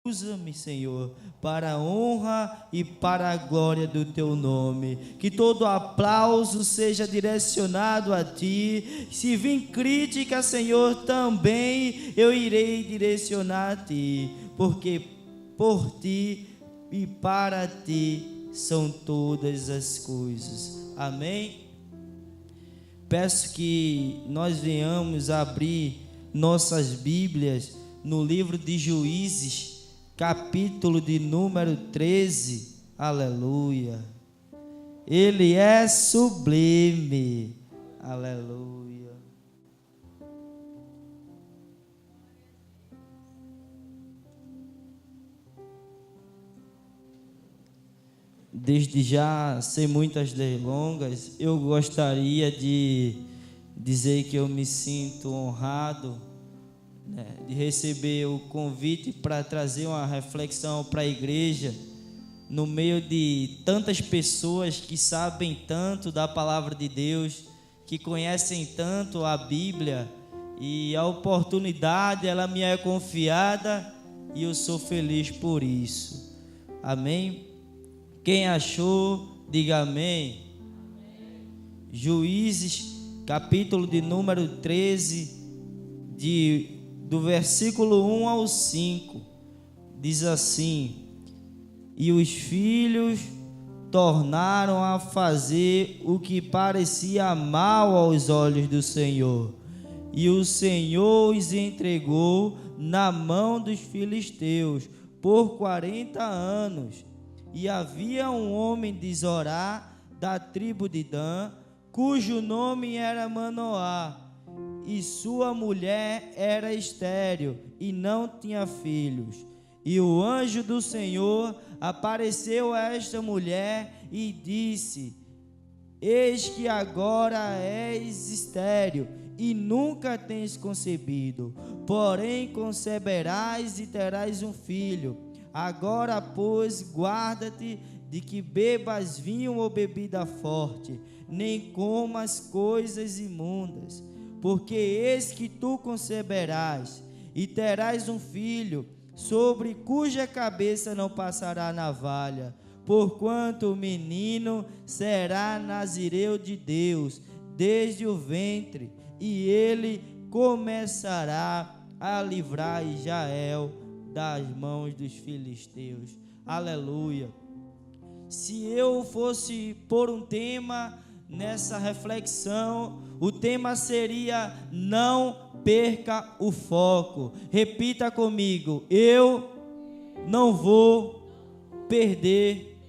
Usa-me, Senhor, para a honra e para a glória do Teu nome. Que todo aplauso seja direcionado a Ti. Se vir crítica, Senhor, também eu irei direcionar a Ti, porque por Ti e para Ti são todas as coisas. Amém? Peço que nós venhamos abrir nossas Bíblias no livro de Juízes, capítulo de número 13, aleluia. Ele é sublime, aleluia. Desde já, sem muitas delongas, eu gostaria de dizer que eu me sinto honrado de receber o convite para trazer uma reflexão para a igreja, no meio de tantas pessoas que sabem tanto da palavra de Deus, que conhecem tanto a Bíblia, e a oportunidade ela me é confiada e eu sou feliz por isso. Amém? Quem achou, diga amém. Juízes, capítulo de número 13, do versículo 1 ao 5, diz assim: e os filhos tornaram a fazer o que parecia mal aos olhos do Senhor, e o Senhor os entregou na mão dos filisteus por 40 anos. E havia um homem de Zorá, da tribo de Dan, cujo nome era Manoá, e sua mulher era estéril e não tinha filhos. E o anjo do Senhor apareceu a esta mulher e disse: eis que agora és estéril e nunca tens concebido, porém conceberás e terás um filho. Agora, pois, guarda-te de que bebas vinho ou bebida forte, nem comas coisas imundas, porque eis que tu conceberás e terás um filho, sobre cuja cabeça não passará navalha, porquanto o menino será nazireu de Deus desde o ventre, e ele começará a livrar Israel das mãos dos filisteus. Aleluia. Se eu fosse pôr um tema nessa reflexão, o tema seria: não perca o foco. Repita comigo: eu não vou perder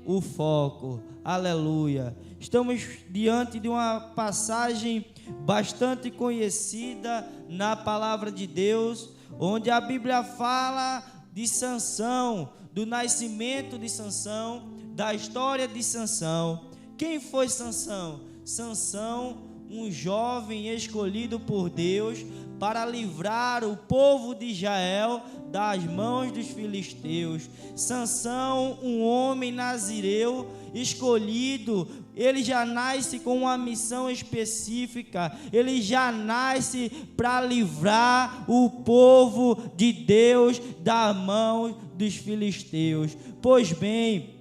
o foco. Aleluia. Estamos diante de uma passagem bastante conhecida na palavra de Deus, onde a Bíblia fala de Sansão, do nascimento de Sansão, da história de Sansão. Quem foi Sansão? Sansão, um jovem escolhido por Deus para livrar o povo de Israel das mãos dos filisteus. Sansão, um homem nazireu escolhido, ele já nasce com uma missão específica, ele já nasce para livrar o povo de Deus das mãos dos filisteus. Pois bem,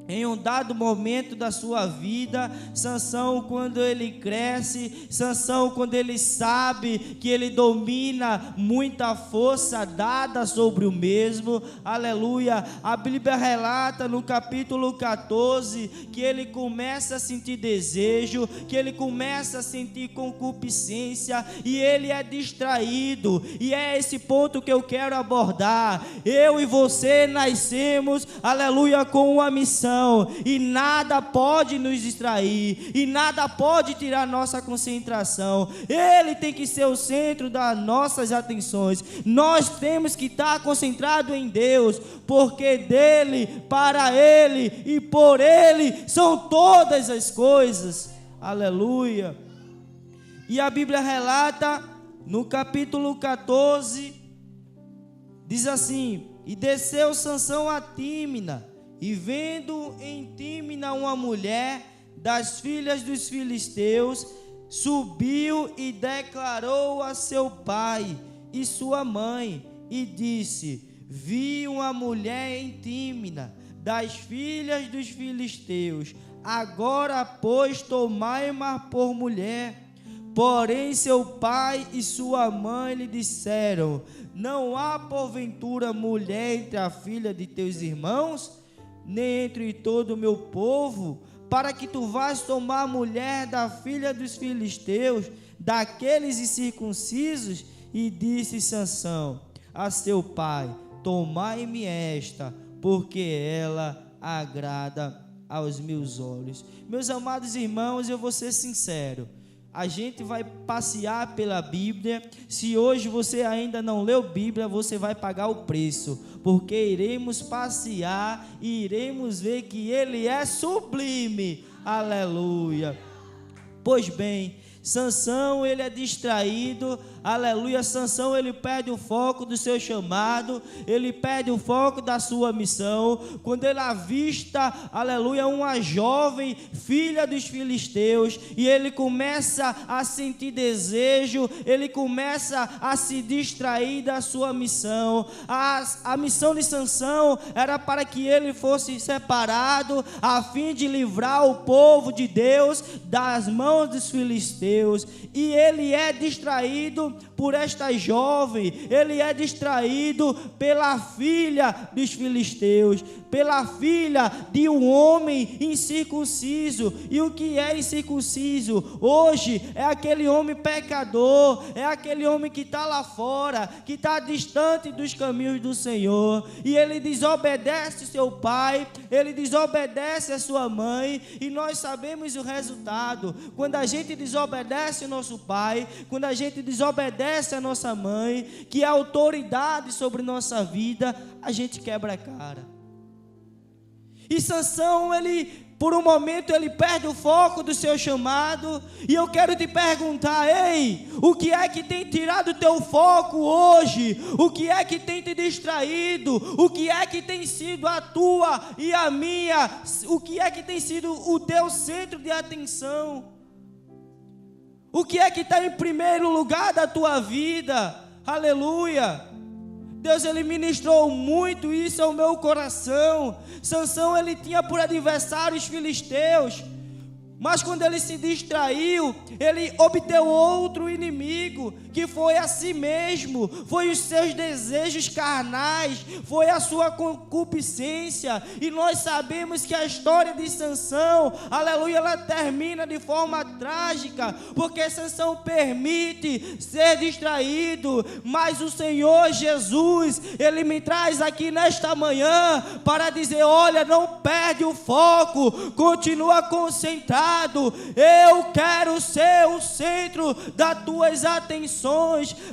em um dado momento da sua vida, Sansão, quando ele cresce, Sansão, quando ele sabe que ele domina muita força dada sobre o mesmo, aleluia, a Bíblia relata no capítulo 14, que ele começa a sentir desejo, que ele começa a sentir concupiscência, e ele é distraído, e é esse ponto que eu quero abordar. Eu e você nascemos, aleluia, com uma missão, e nada pode nos distrair, e nada pode tirar nossa concentração. Ele tem que ser o centro das nossas atenções. Nós temos que estar concentrados em Deus, porque dele, para ele e por ele são todas as coisas. Aleluia. E a Bíblia relata no capítulo 14, diz assim: e desceu Sansão a Tímina, e vendo em Tímina uma mulher das filhas dos filisteus, subiu e declarou a seu pai e sua mãe, e disse: vi uma mulher em Tímina, das filhas dos filisteus. Agora, pois, tomai-ma por mulher. Porém, seu pai e sua mãe lhe disseram: não há porventura mulher entre a filha de teus irmãos, nem entre todo o meu povo, para que tu vás tomar mulher da filha dos filisteus, daqueles incircuncisos? E disse Sansão a seu pai: tomai-me esta, porque ela agrada aos meus olhos. Meus amados irmãos, eu vou ser sincero, a gente vai passear pela Bíblia. Se hoje você ainda não leu Bíblia, você vai pagar o preço, porque iremos passear e iremos ver que ele é sublime. Aleluia. Pois bem, Sansão, ele é distraído, aleluia. Sansão, ele perde o foco do seu chamado, ele perde o foco da sua missão, quando ele avista, aleluia, uma jovem filha dos filisteus, e ele começa a sentir desejo, ele começa a se distrair da sua missão. A missão de Sansão era para que ele fosse separado, a fim de livrar o povo de Deus das mãos dos filisteus. E ele é distraído por esta jovem, ele é distraído pela filha dos filisteus, pela filha de um homem incircunciso. E o que é incircunciso? Hoje é aquele homem pecador, é aquele homem que está lá fora, que está distante dos caminhos do Senhor, e ele desobedece seu pai, ele desobedece a sua mãe, e nós sabemos o resultado. Quando a gente desobedece o nosso pai, quando a gente desobedece a nossa mãe, que é a autoridade sobre nossa vida, a gente quebra a cara. E Sansão, ele, por um momento, ele perde o foco do seu chamado. E eu quero te perguntar: ei, o que é que tem tirado o teu foco hoje? O que é que tem te distraído? O que é que tem sido a tua e a minha? O que é que tem sido o teu centro de atenção? O que é que está em primeiro lugar da tua vida? Aleluia. Deus, ele ministrou muito isso ao meu coração. Sansão, ele tinha por adversário os filisteus, mas quando ele se distraiu, ele obteve outro inimigo, que foi a si mesmo, foi os seus desejos carnais, foi a sua concupiscência. E nós sabemos que a história de Sansão, aleluia, ela termina de forma trágica, porque Sansão permite ser distraído. Mas o Senhor Jesus, ele me traz aqui nesta manhã para dizer: olha, não perde o foco, continua concentrado. Eu quero ser o centro das tuas atenções.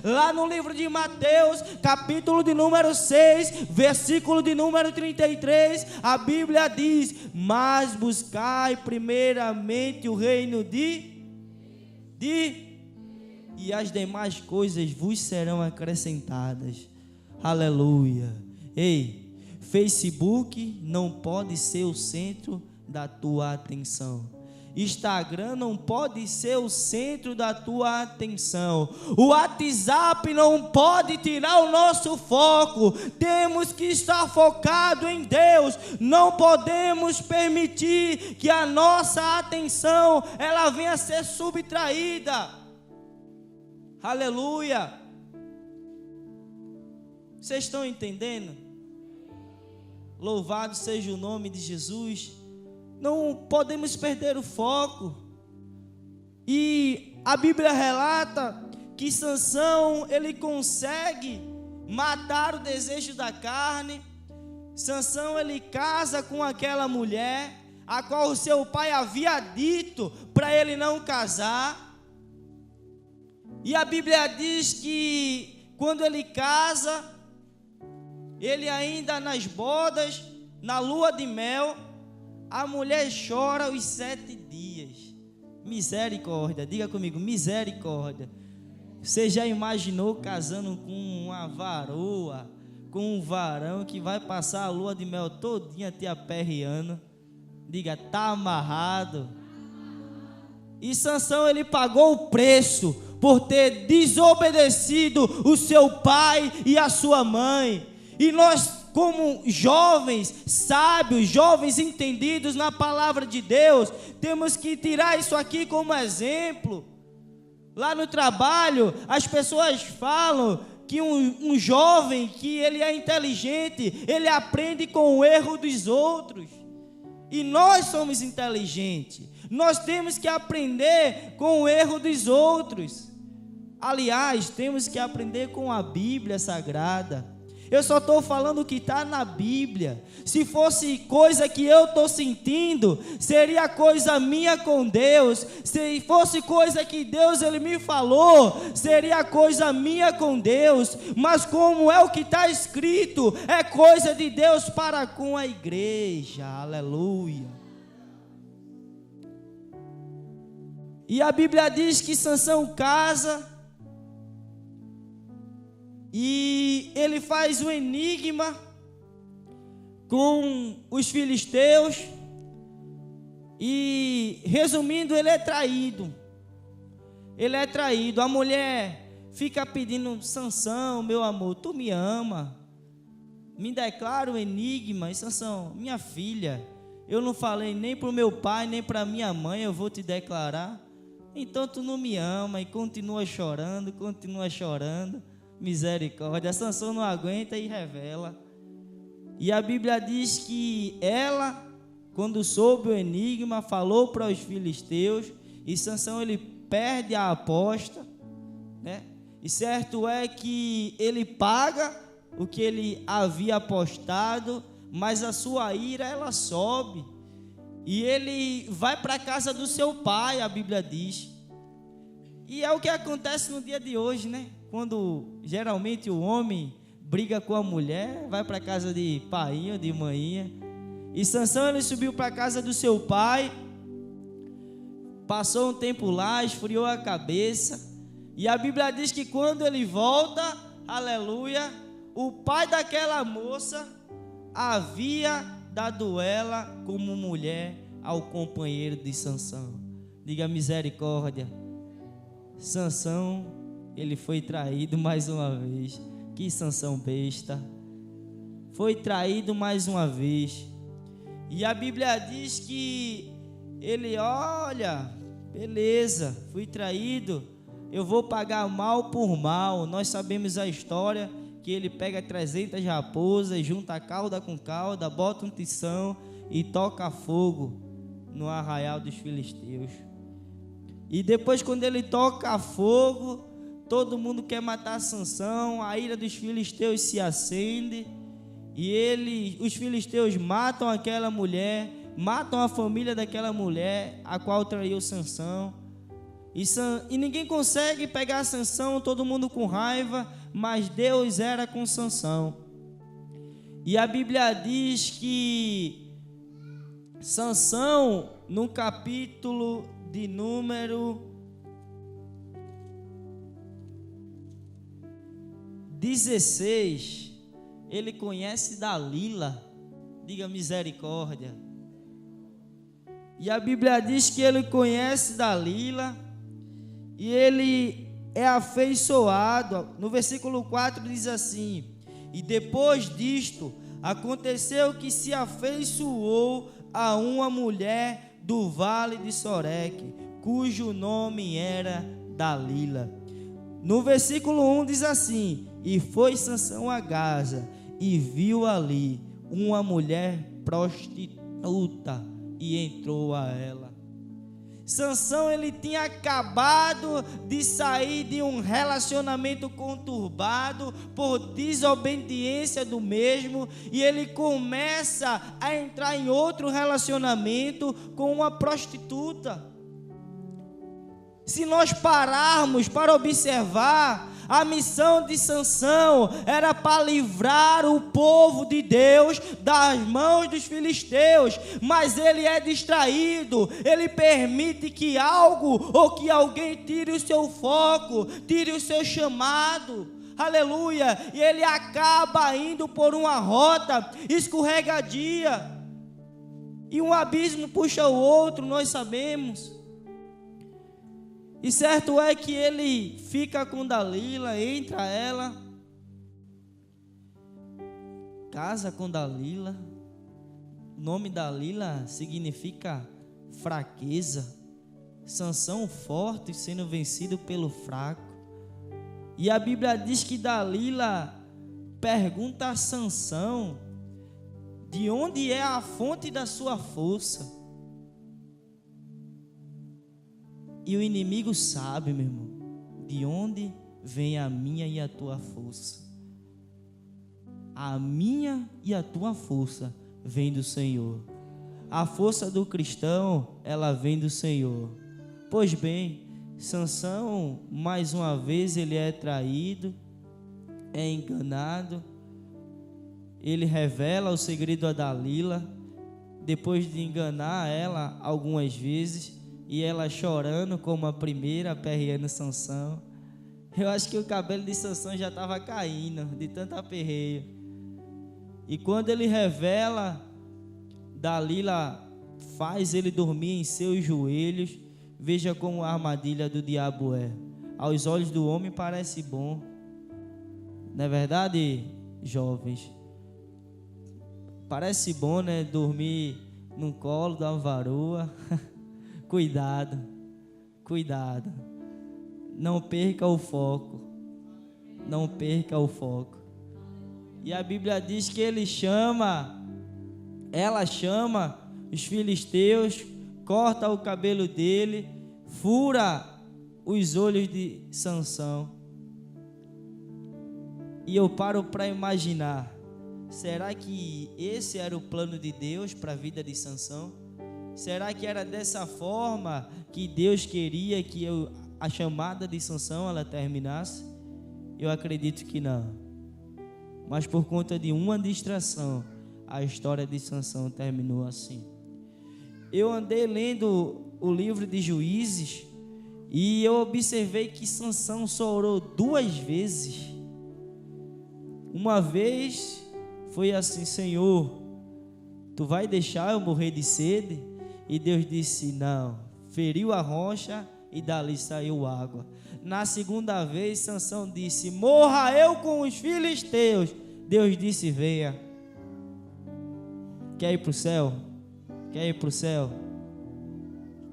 Lá no livro de Mateus, capítulo de número 6, versículo de número 33, a Bíblia diz: mas buscai primeiramente o reino e as demais coisas vos serão acrescentadas. Aleluia. Ei, Facebook não pode ser o centro da tua atenção. Instagram não pode ser o centro da tua atenção. O WhatsApp não pode tirar o nosso foco. Temos que estar focado em Deus. Não podemos permitir que a nossa atenção ela venha a ser subtraída. Aleluia. Vocês estão entendendo? Louvado seja o nome de Jesus. Não podemos perder o foco. E a Bíblia relata que Sansão, ele consegue matar o desejo da carne. Sansão, ele casa com aquela mulher, a qual o seu pai havia dito para ele não casar. E a Bíblia diz que quando ele casa, ele ainda nas bodas, na lua de mel, a mulher chora os 7 dias. Misericórdia, diga comigo, misericórdia. Você já imaginou casando com uma varoa, com um varão que vai passar a lua de mel todinha te aperreando? Diga, tá amarrado. E Sansão, ele pagou o preço por ter desobedecido o seu pai e a sua mãe. E nós, como jovens sábios, jovens entendidos na palavra de Deus, temos que tirar isso aqui como exemplo. Lá no trabalho, as pessoas falam que um jovem, que ele é inteligente, ele aprende com o erro dos outros. E nós somos inteligentes, nós temos que aprender com o erro dos outros. Aliás, temos que aprender com a Bíblia Sagrada. Eu só estou falando o que está na Bíblia. Se fosse coisa que eu estou sentindo, seria coisa minha com Deus. Se fosse coisa que Deus ele me falou, seria coisa minha com Deus. Mas como é o que está escrito, é coisa de Deus para com a igreja. Aleluia. E a Bíblia diz que Sansão casa, e ele faz um enigma com os filisteus. E resumindo, ele é traído. Ele é traído. A mulher fica pedindo: Sansão, meu amor, tu me ama? Me declara o enigma. E Sansão: minha filha, eu não falei nem para o meu pai, nem para minha mãe, eu vou te declarar. Então tu não me ama. E continua chorando, continua chorando. Misericórdia. Sansão não aguenta e revela. E a Bíblia diz que ela, quando soube o enigma, falou para os filisteus. E Sansão ele perde a aposta, né? E certo é que ele paga o que ele havia apostado, mas a sua ira ela sobe. E ele vai para a casa do seu pai, a Bíblia diz. E é o que acontece no dia de hoje, né? Quando geralmente o homem briga com a mulher, vai para a casa de pai ou de mãe. E Sansão ele subiu para a casa do seu pai, passou um tempo lá, esfriou a cabeça. E a Bíblia diz que quando ele volta, aleluia, o pai daquela moça havia dado ela como mulher ao companheiro de Sansão. Diga misericórdia. Sansão, ele foi traído mais uma vez. Que Sansão besta. Foi traído mais uma vez. E a Bíblia diz que ele, olha, beleza, fui traído, eu vou pagar mal por mal. Nós sabemos a história, que ele pega 300 raposas, junta cauda com cauda, bota um tição e toca fogo no arraial dos filisteus. E depois, quando ele toca fogo, todo mundo quer matar Sansão, a ira dos filisteus se acende, e os filisteus matam aquela mulher, matam a família daquela mulher, a qual traiu Sansão, e ninguém consegue pegar Sansão, todo mundo com raiva, mas Deus era com Sansão. E a Bíblia diz que Sansão, no capítulo de número 16, ele conhece Dalila. Diga misericórdia. E a Bíblia diz que ele conhece Dalila e ele é afeiçoado. No versículo 4 diz assim: e depois disto aconteceu que se afeiçoou a uma mulher do vale de Soreque, cujo nome era Dalila. No versículo 1 diz assim: e foi Sansão a Gaza e viu ali uma mulher prostituta e entrou a ela. Sansão ele tinha acabado de sair de um relacionamento conturbado por desobediência do mesmo, e ele começa a entrar em outro relacionamento com uma prostituta. Se nós pararmos para observar, a missão de Sansão era para livrar o povo de Deus das mãos dos filisteus, mas ele é distraído, ele permite que algo ou que alguém tire o seu foco, tire o seu chamado, aleluia, e ele acaba indo por uma rota escorregadia, e um abismo puxa o outro, nós sabemos. E certo é que ele fica com Dalila, entra ela. casa com Dalila. O nome Dalila significa fraqueza. Sansão forte sendo vencido pelo fraco. E a Bíblia diz que Dalila pergunta a Sansão de onde é a fonte da sua força. E o inimigo sabe, meu irmão, de onde vem a minha e a tua força. A minha e a tua força vem do Senhor. A força do cristão, ela vem do Senhor. Pois bem, Sansão, mais uma vez, ele é traído, é enganado. Ele revela o segredo a Dalila, depois de enganar ela algumas vezes, e ela chorando como a primeira, aperreando Sansão. Eu acho que o cabelo de Sansão já estava caindo, de tanto aperreio. E quando ele revela, Dalila faz ele dormir em seus joelhos. Veja como a armadilha do diabo é. Aos olhos do homem parece bom. Não é verdade, jovens? Parece bom, né? Dormir no colo da varoa. Cuidado, cuidado. Não perca o foco. Não perca o foco. E a Bíblia diz que ela chama os filisteus, corta o cabelo dele, fura os olhos de Sansão. E eu paro para imaginar, será que esse era o plano de Deus para a vida de Sansão? Será que era dessa forma que Deus queria que a chamada de Sansão ela terminasse? Eu acredito que não. Mas por conta de uma distração, a história de Sansão terminou assim. Eu andei lendo o livro de Juízes e eu observei que Sansão só orou 2 vezes. Uma vez foi assim: Senhor, tu vai deixar eu morrer de sede? E Deus disse não. Feriu a rocha e dali saiu água. Na segunda vez, Sansão disse: morra eu com os filisteus. Deus disse: venha. Quer ir para o céu? Quer ir para o céu?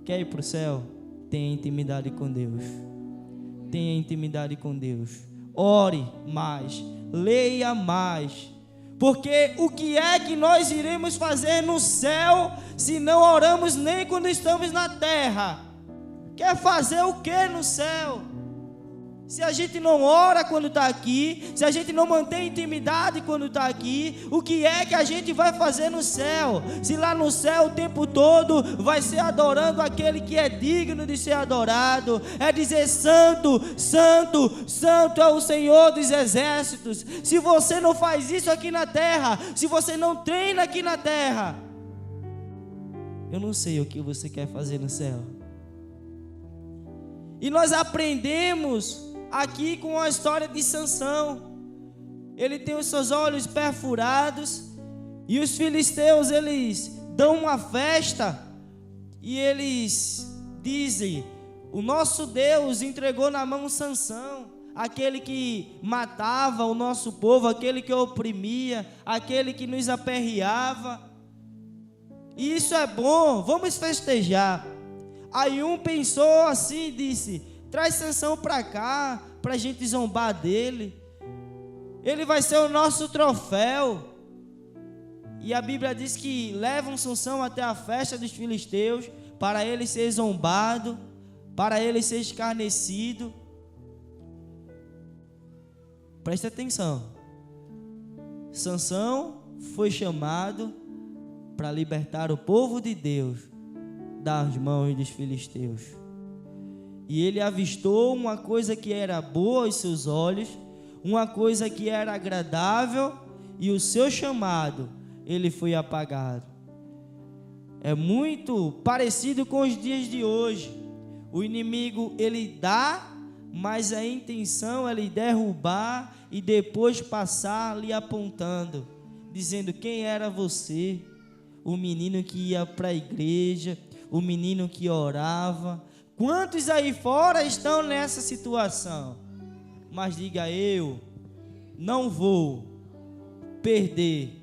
Quer ir para o céu? Tenha intimidade com Deus. Tenha intimidade com Deus. Ore mais. Leia mais. Porque o que é que nós iremos fazer no céu se não oramos nem quando estamos na terra? Quer fazer o que no céu? Se a gente não ora quando está aqui, se a gente não mantém intimidade quando está aqui, o que é que a gente vai fazer no céu? Se lá no céu o tempo todo vai ser adorando aquele que é digno de ser adorado, é dizer santo, santo, santo é o Senhor dos exércitos. Se você não faz isso aqui na terra, se você não treina aqui na terra, eu não sei o que você quer fazer no céu. E nós aprendemos aqui com a história de Sansão. Ele tem os seus olhos perfurados e os filisteus, eles dão uma festa e eles dizem: o nosso Deus entregou na mão Sansão, aquele que matava o nosso povo, aquele que oprimia, aquele que nos aperreava. E isso é bom, vamos festejar. Aí um pensou assim e disse: traz Sansão para cá, para a gente zombar dele. Ele vai ser o nosso troféu. E a Bíblia diz que levam Sansão até a festa dos filisteus, para ele ser zombado, para ele ser escarnecido. Presta atenção. Sansão foi chamado para libertar o povo de Deus das mãos dos filisteus. E ele avistou uma coisa que era boa aos seus olhos, uma coisa que era agradável, e o seu chamado, ele foi apagado. É muito parecido com os dias de hoje. O inimigo, ele dá, mas a intenção é lhe derrubar e depois passar lhe apontando, dizendo: quem era você? O menino que ia para a igreja, o menino que orava. Quantos aí fora estão nessa situação? Mas diga: eu não vou perder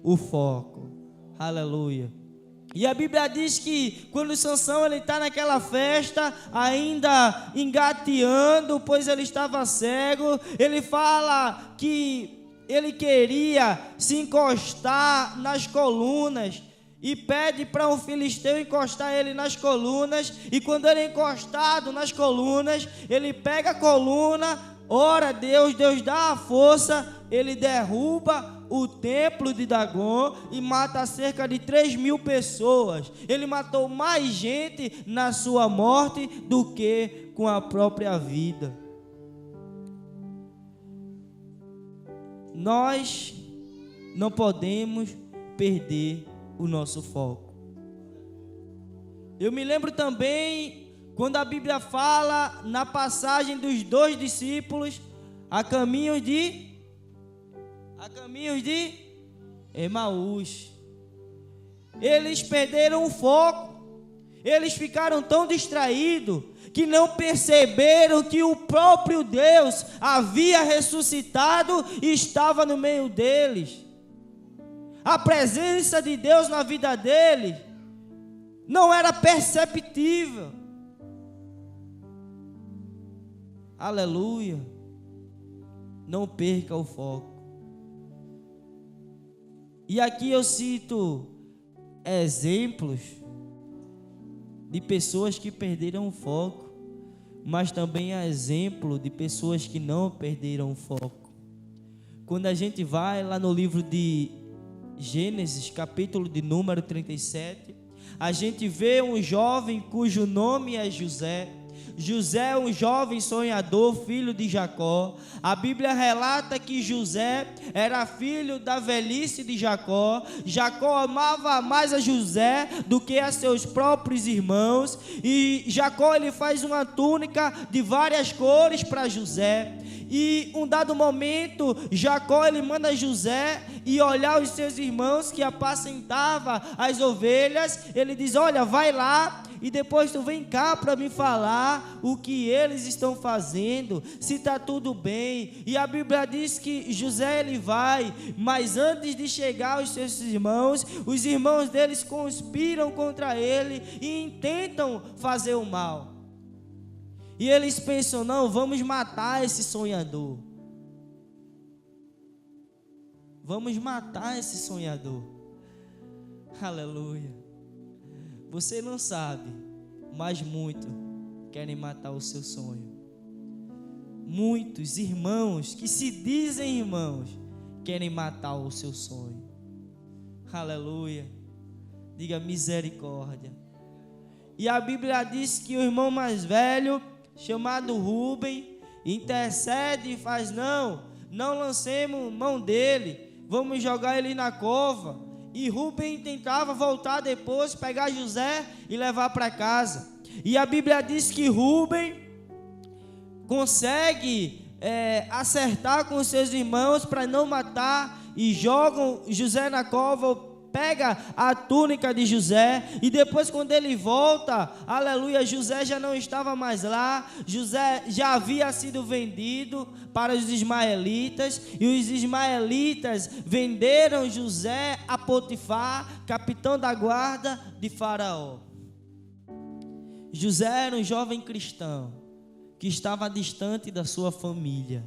o foco. Aleluia. E a Bíblia diz que quando Sansão está naquela festa, ainda engateando, pois ele estava cego, ele fala que ele queria se encostar nas colunas e pede para um filisteu encostar ele nas colunas, e quando ele é encostado nas colunas, ele pega a coluna, ora a Deus, Deus dá a força, ele derruba o templo de Dagon e mata cerca de 3.000 pessoas. Ele matou mais gente na sua morte do que com a própria vida. Nós não podemos perder o nosso foco. Eu me lembro também quando a Bíblia fala na passagem dos 2 discípulos a caminho de Emaús. Eles perderam o foco. Eles ficaram tão distraídos que não perceberam que o próprio Deus havia ressuscitado e estava no meio deles. A presença de Deus na vida deles não era perceptível. Aleluia. Não perca o foco. E aqui eu cito exemplos de pessoas que perderam o foco, mas também há exemplo de pessoas que não perderam o foco. Quando a gente vai lá no livro de Gênesis, capítulo de número 37, a gente vê um jovem cujo nome é José. José é um jovem sonhador, filho de Jacó. A Bíblia relata que José era filho da velhice de Jacó. Jacó amava mais a José do que a seus próprios irmãos. E Jacó ele faz uma túnica de várias cores para José. E um dado momento, Jacó ele manda José ir olhar os seus irmãos que apacentava as ovelhas. Ele diz: olha, vai lá e depois tu vem cá para me falar o que eles estão fazendo, se está tudo bem. E a Bíblia diz que José ele vai, mas antes de chegar aos seus irmãos, os irmãos deles conspiram contra ele e intentam fazer o mal. E eles pensam: não, vamos matar esse sonhador. Vamos matar esse sonhador. Aleluia. Você não sabe, mas muitos querem matar o seu sonho. Muitos irmãos que se dizem irmãos querem matar o seu sonho. Aleluia. Diga misericórdia. E a Bíblia diz que o irmão mais velho, chamado Rubem, intercede e faz: não lancemos mão dele, vamos jogar ele na cova. E Rubem tentava voltar depois, pegar José e levar para casa. E a Bíblia diz que Rubem consegue acertar com seus irmãos para não matar, e jogam José na cova, pega a túnica de José, e depois quando ele volta, aleluia, José já não estava mais lá. José já havia sido vendido para os ismaelitas, e os ismaelitas venderam José a Potifar, capitão da guarda de Faraó. José era um jovem cristão que estava distante da sua família,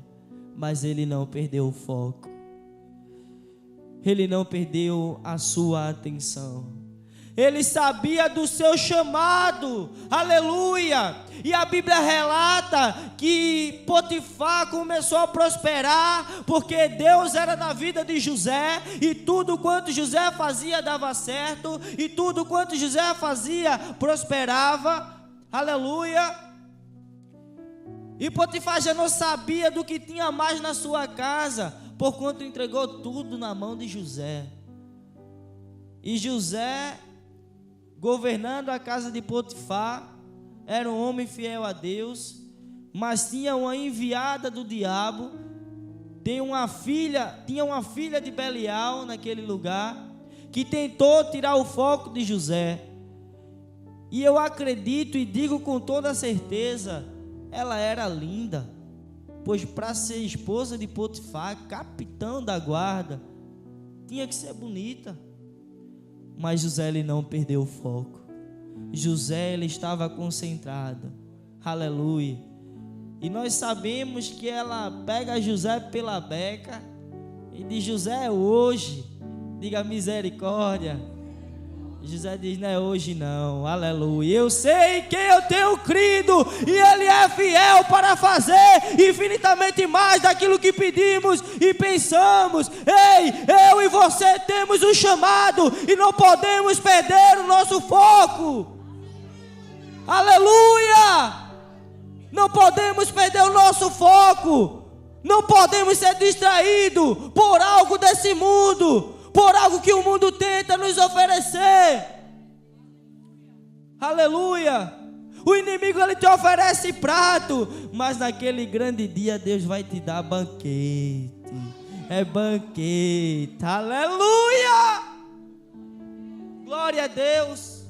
mas ele não perdeu o foco. Ele não perdeu a sua atenção. Ele sabia do seu chamado, aleluia. E a Bíblia relata que Potifar começou a prosperar, porque Deus era na vida de José, e tudo quanto José fazia dava certo, e tudo quanto José fazia prosperava, aleluia. E Potifar já não sabia do que tinha mais na sua casa, porquanto entregou tudo na mão de José. E José, governando a casa de Potifar, era um homem fiel a Deus, mas tinha uma enviada do diabo. Tinha uma filha de Belial naquele lugar, que tentou tirar o foco de José. E eu acredito e digo com toda certeza, ela era linda, pois para ser esposa de Potifar, capitão da guarda, tinha que ser bonita. Mas José, ele não perdeu o foco. José, ele estava concentrado. Aleluia. E nós sabemos que ela pega José pela beca e diz: José, é hoje. Diga misericórdia. José diz: não é hoje não, aleluia. Eu sei quem eu tenho crido e Ele é fiel para fazer infinitamente mais daquilo que pedimos e pensamos. Ei, eu e você temos um chamado e não podemos perder o nosso foco. Aleluia! Não podemos perder o nosso foco. Não podemos ser distraídos por algo desse mundo, por algo que o mundo tenta nos oferecer. Aleluia. O inimigo, ele te oferece prato, mas naquele grande dia Deus vai te dar banquete. É banquete. Aleluia. Glória a Deus.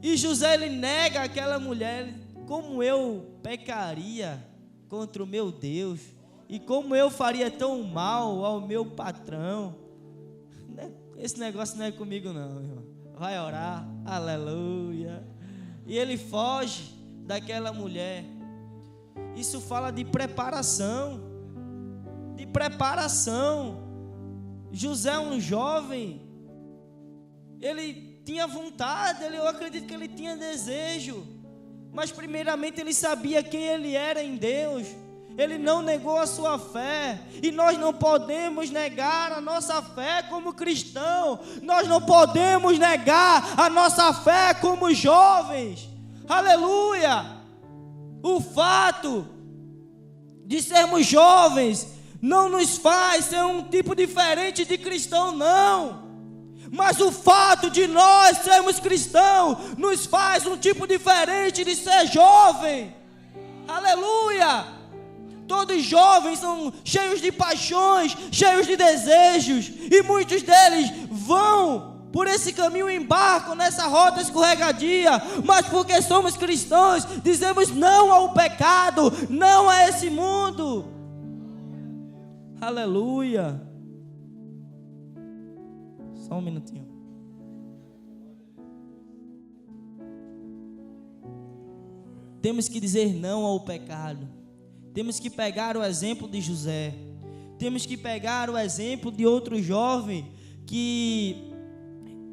E José, ele nega aquela mulher: como eu pecaria contra o meu Deus, e como eu faria tão mal ao meu patrão. Esse negócio não é comigo não, irmão. Vai orar, aleluia. E ele foge daquela mulher. Isso fala de preparação. De preparação. José é um jovem. Ele tinha vontade, eu acredito que ele tinha desejo. Mas primeiramente ele sabia quem ele era em Deus. Ele não negou a sua fé. E nós não podemos negar a nossa fé como cristão. Nós não podemos negar a nossa fé como jovens. Aleluia! O fato de sermos jovens não nos faz ser um tipo diferente de cristão, não. Mas o fato de nós sermos cristãos nos faz um tipo diferente de ser jovem. Aleluia! Todos jovens são cheios de paixões, cheios de desejos, e muitos deles vão por esse caminho, embarcam nessa rota escorregadia, mas porque somos cristãos, dizemos não ao pecado, não a esse mundo. Aleluia. Só um minutinho. Temos que dizer não ao pecado. Temos que pegar o exemplo de José. Temos que pegar o exemplo de outro jovem que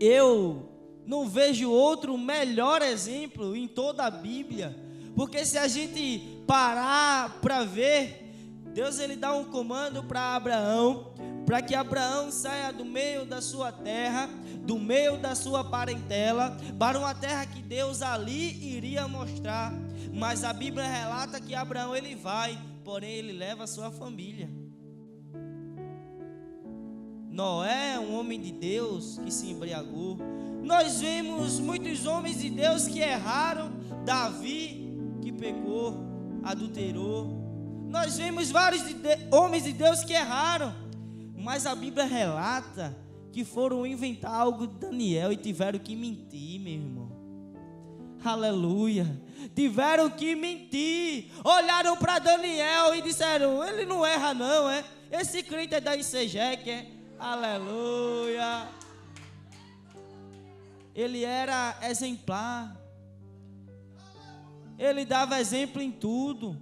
eu não vejo outro melhor exemplo em toda a Bíblia. Porque se a gente parar para ver, Deus, ele dá um comando para Abraão, para que Abraão saia do meio da sua terra, do meio da sua parentela, para uma terra que Deus ali iria mostrar. Mas a Bíblia relata que Abraão, ele vai, porém ele leva a sua família. Noé é um homem de Deus que se embriagou. Nós vemos muitos homens de Deus que erraram. Davi que pecou, adulterou. Nós vemos vários homens de Deus que erraram. Mas a Bíblia relata que foram inventar algo de Daniel e tiveram que mentir, meu irmão. Aleluia. Tiveram que mentir. Olharam para Daniel e disseram: ele não erra não, é? Esse crente é da ICGEC, é? Aleluia. Ele era exemplar. Ele dava exemplo em tudo.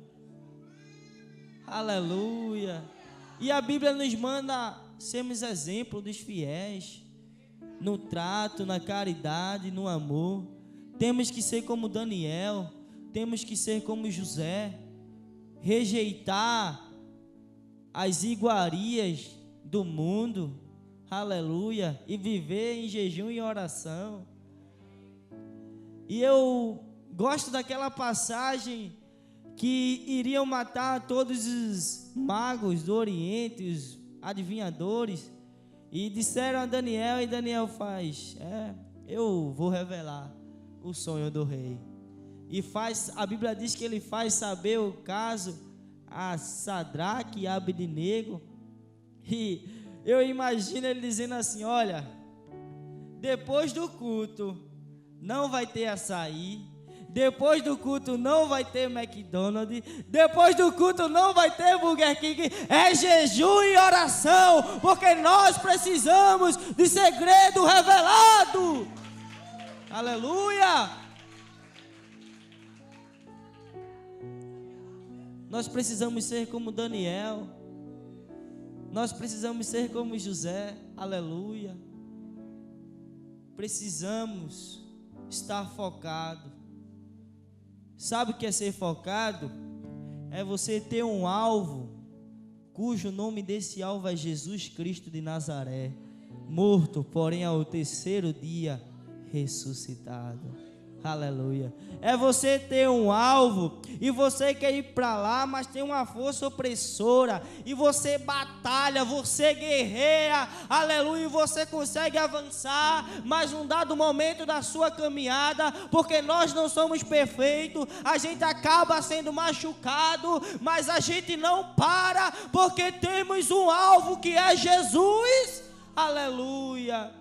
Aleluia. E a Bíblia nos manda sermos exemplo dos fiéis, no trato, na caridade, no amor. Temos que ser como Daniel, temos que ser como José, rejeitar as iguarias do mundo, aleluia, e viver em jejum e oração. E eu gosto daquela passagem que iriam matar todos os magos do Oriente, os adivinhadores, e disseram a Daniel, e Daniel faz: eu vou revelar o sonho do rei. E a Bíblia diz que ele faz saber o caso a Sadraque e Abednego. E eu imagino ele dizendo assim: olha, depois do culto não vai ter açaí, Depois do culto não vai ter McDonald's. Depois do culto não vai ter Burger King. É jejum e oração, porque nós precisamos de segredo revelado. Aleluia! Nós precisamos ser como Daniel. Nós precisamos ser como José. Aleluia! Precisamos estar focado. Sabe o que é ser focado? É você ter um alvo, cujo nome desse alvo é Jesus Cristo de Nazaré, morto, porém ao terceiro dia ressuscitado. Aleluia. É você ter um alvo e você quer ir para lá, mas tem uma força opressora e você batalha, você guerreia, aleluia, e você consegue avançar, mas num dado momento da sua caminhada, porque nós não somos perfeitos, a gente acaba sendo machucado, mas a gente não para, porque temos um alvo que é Jesus. Aleluia.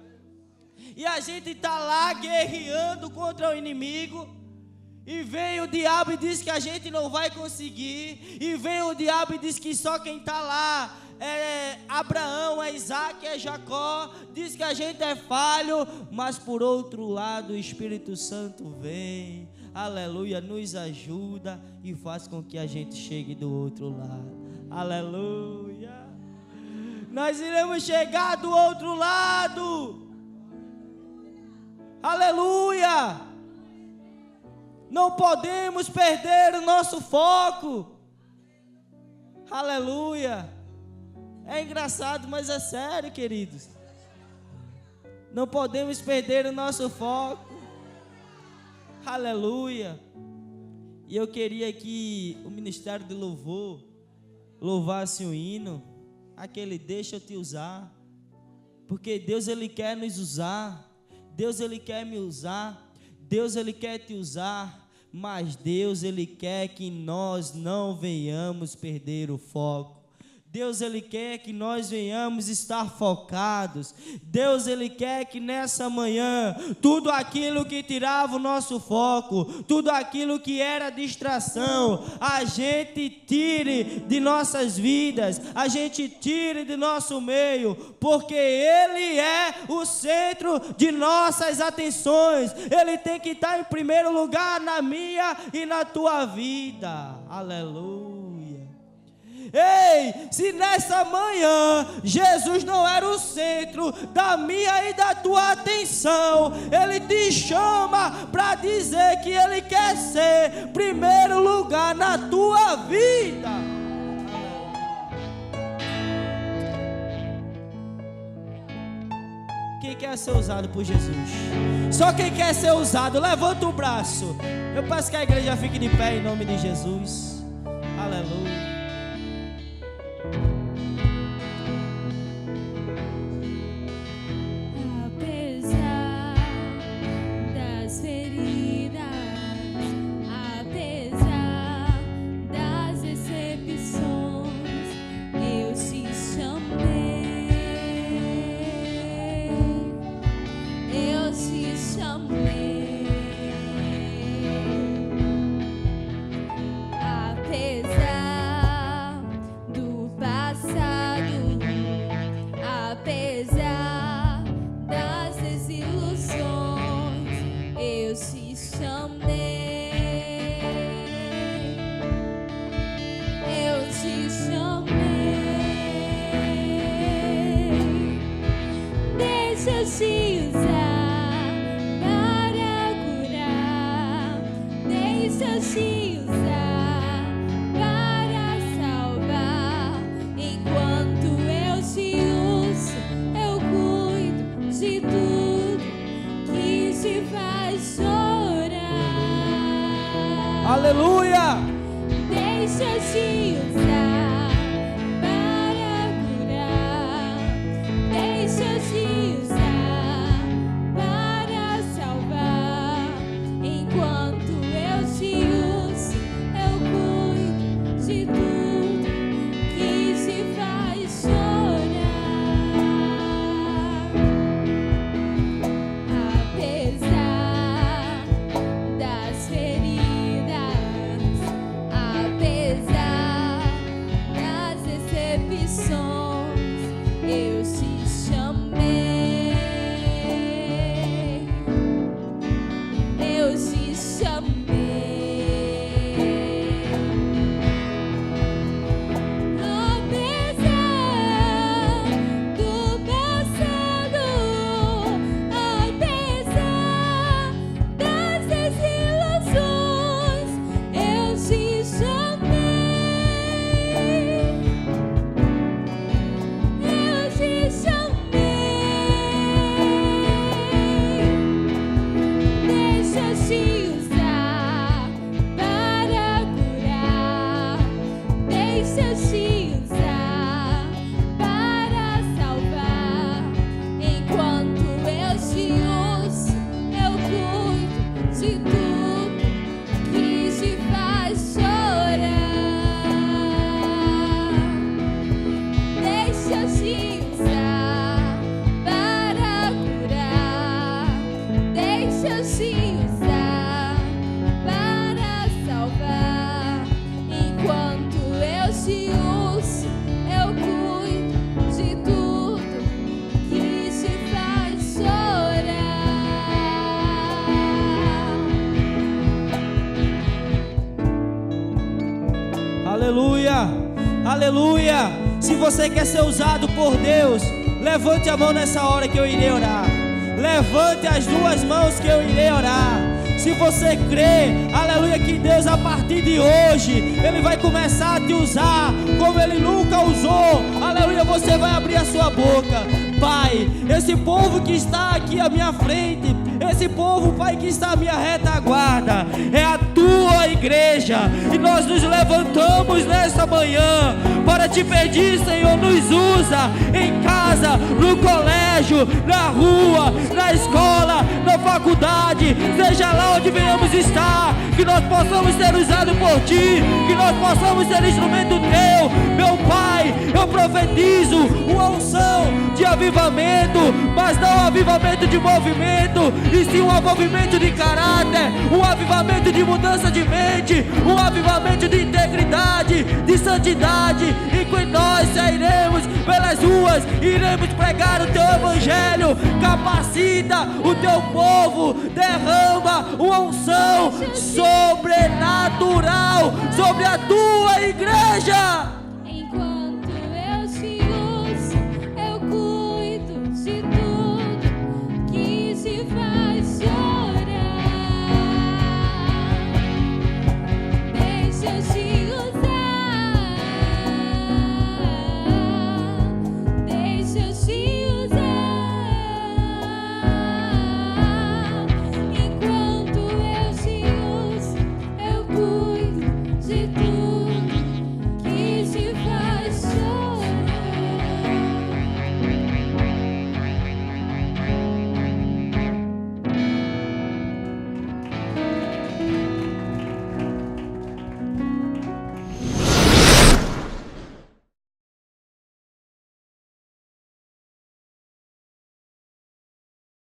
E a gente está lá guerreando contra o inimigo, e vem o diabo e diz que a gente não vai conseguir, e vem o diabo e diz que só quem está lá é Abraão, é Isaac, é Jacó, diz que a gente é falho, mas por outro lado o Espírito Santo vem, aleluia, nos ajuda e faz com que a gente chegue do outro lado. Aleluia. Nós iremos chegar do outro lado. Aleluia! Não podemos perder o nosso foco. Aleluia! É engraçado, mas é sério, queridos. Não podemos perder o nosso foco. Aleluia! E eu queria que o Ministério de Louvor louvasse o hino, aquele deixa eu te usar, porque Deus Ele quer nos usar. Deus Ele quer me usar, Deus Ele quer te usar, mas Deus Ele quer que nós não venhamos perder o foco. Deus Ele quer que nós venhamos estar focados. Deus Ele quer que nessa manhã, tudo aquilo que tirava o nosso foco, tudo aquilo que era distração, a gente tire de nossas vidas, a gente tire de nosso meio, porque Ele é o centro de nossas atenções. Ele tem que estar em primeiro lugar na minha e na tua vida. Aleluia. Ei, se nessa manhã Jesus não era o centro da minha e da tua atenção, Ele te chama para dizer que Ele quer ser primeiro lugar na tua vida. Quem quer ser usado por Jesus? Só quem quer ser usado, levanta o braço. Eu peço que a igreja fique de pé em nome de Jesus. Aleluia. Aleluia! Deixa-te usar para curar, deixa-te usar para salvar. Enquanto eu te uso, eu cuido de tudo que te faz chorar. Apesar das feridas, Aleluia, aleluia. Se você quer ser usado por Deus, levante a mão nessa hora que eu irei orar. Levante as duas mãos que eu irei orar. Se você crê, aleluia, que Deus a partir de hoje Ele vai começar a te usar como Ele nunca usou, aleluia, você vai abrir a sua boca. Pai, esse povo que está aqui à minha frente, esse povo, Pai, que está à minha retaguarda, é a tua igreja, e nós nos levantamos nessa manhã para te pedir, Senhor, nos usa em casa, no colégio, na rua, na escola, na faculdade, seja lá onde venhamos estar, que nós possamos ser usados por ti, que nós possamos ser instrumento teu. Meu Pai, eu profetizo uma unção de avivamento, mas não um avivamento de movimento, e sim um avivamento de caráter, um avivamento de mudança de mente, um avivamento de integridade, de santidade, e que nós sairemos pelas ruas, iremos pregar o teu evangelho. Capacita o teu povo, derrama uma unção sobrenatural sobre a tua igreja.